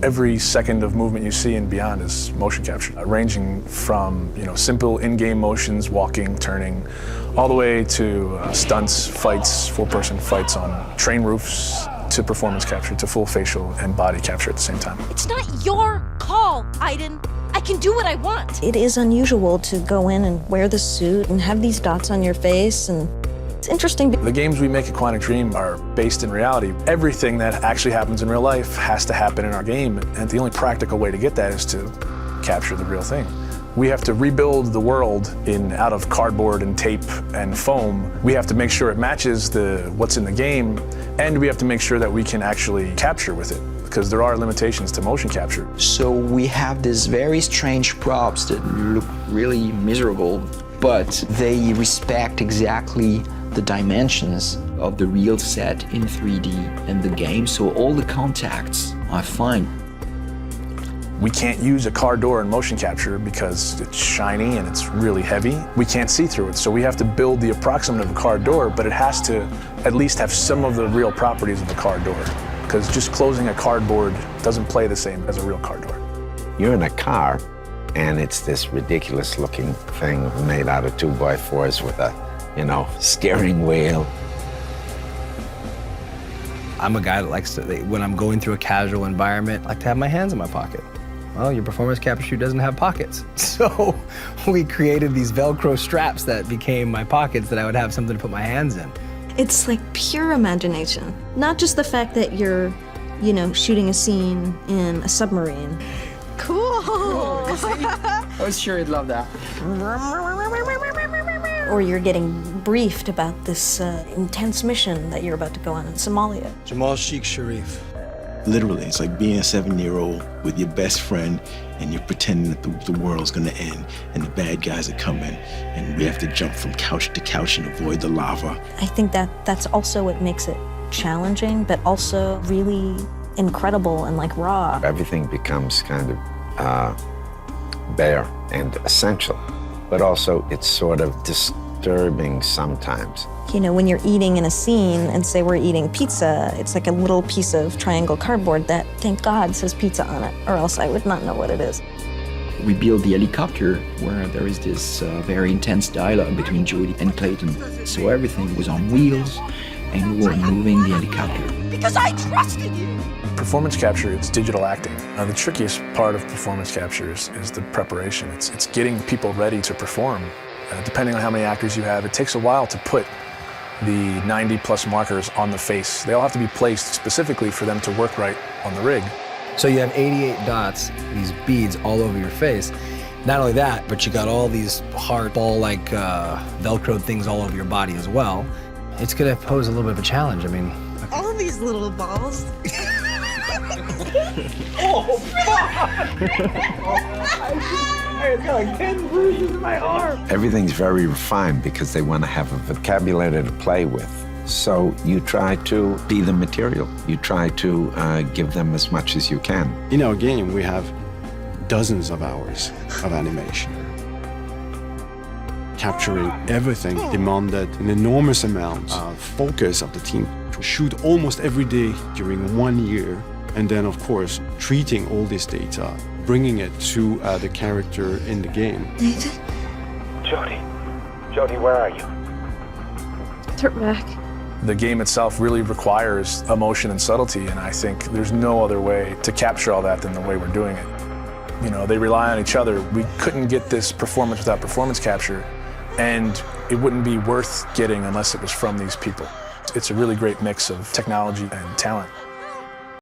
Every second of movement you see and beyond is motion capture, ranging from simple in-game motions, walking, turning, all the way to stunts, fights, full-person fights on train roofs, to performance capture, to full facial and body capture at the same time. It's not your call, Aiden. I can do what I want. It is unusual to go in and wear the suit and have these dots on your face, and it's interesting. The games we make at Quantic Dream are based in reality. Everything that actually happens in real life has to happen in our game, and the only practical way to get that is to capture the real thing. We have to rebuild the world out of cardboard and tape and foam. We have to make sure it matches what's in the game, and we have to make sure that we can actually capture with it, because there are limitations to motion capture. So we have these very strange props that look really miserable, but they respect exactly the dimensions of the real set in 3D in the game, so all the contacts are fine. We can't use a car door in motion capture because it's shiny and it's really heavy. We can't see through it, so we have to build the approximate of a car door, but it has to at least have some of the real properties of a car door, because just closing a cardboard doesn't play the same as a real car door. You're in a car, and it's this ridiculous looking thing made out of 2x4s with a steering wheel. I'm a guy that likes to, when I'm going through a casual environment, I like to have my hands in my pocket. Well, your performance capture suit doesn't have pockets. So we created these Velcro straps that became my pockets that I would have something to put my hands in. It's like pure imagination. Not just the fact that you're, shooting a scene in a submarine. Cool. I was sure you'd love that. Or you're getting briefed about this intense mission that you're about to go on in Somalia. Jamal Sheikh Sharif. Literally, it's like being a 7-year-old with your best friend and you're pretending that the world's gonna end and the bad guys are coming and we have to jump from couch to couch and avoid the lava. I think that's also what makes it challenging, but also really incredible and raw. Everything becomes kind of bare and essential, but also it's sort of disturbing sometimes. When you're eating in a scene and say we're eating pizza, it's like a little piece of triangle cardboard that, thank God, says pizza on it, or else I would not know what it is. We built the helicopter where there is this very intense dialogue between Jodie and Clayton. So everything was on wheels and we were moving the helicopter. Because I trusted you. Performance capture, it's digital acting. The trickiest part of performance capture is the preparation. It's getting people ready to perform. Depending on how many actors you have, it takes a while to put the 90+ markers on the face. They all have to be placed specifically for them to work right on the rig. So you have 88 dots, these beads all over your face. Not only that, but you got all these hard ball-like Velcro things all over your body as well. It's gonna pose a little bit of a challenge. I mean, All these little balls. oh, fuck! I got like 10 bruises in my arm. Everything's very refined because they want to have a vocabulary to play with. So you try to be the material. You try to give them as much as you can. In our game, we have dozens of hours of animation. Capturing everything demanded an enormous amount of focus of the team to shoot almost every day during 1 year. And then, of course, treating all this data, bringing it to the character in the game. Nathan? Jodie, where are you? Turn back. The game itself really requires emotion and subtlety, and I think there's no other way to capture all that than the way we're doing it. They rely on each other. We couldn't get this performance without performance capture, and it wouldn't be worth getting unless it was from these people. It's a really great mix of technology and talent.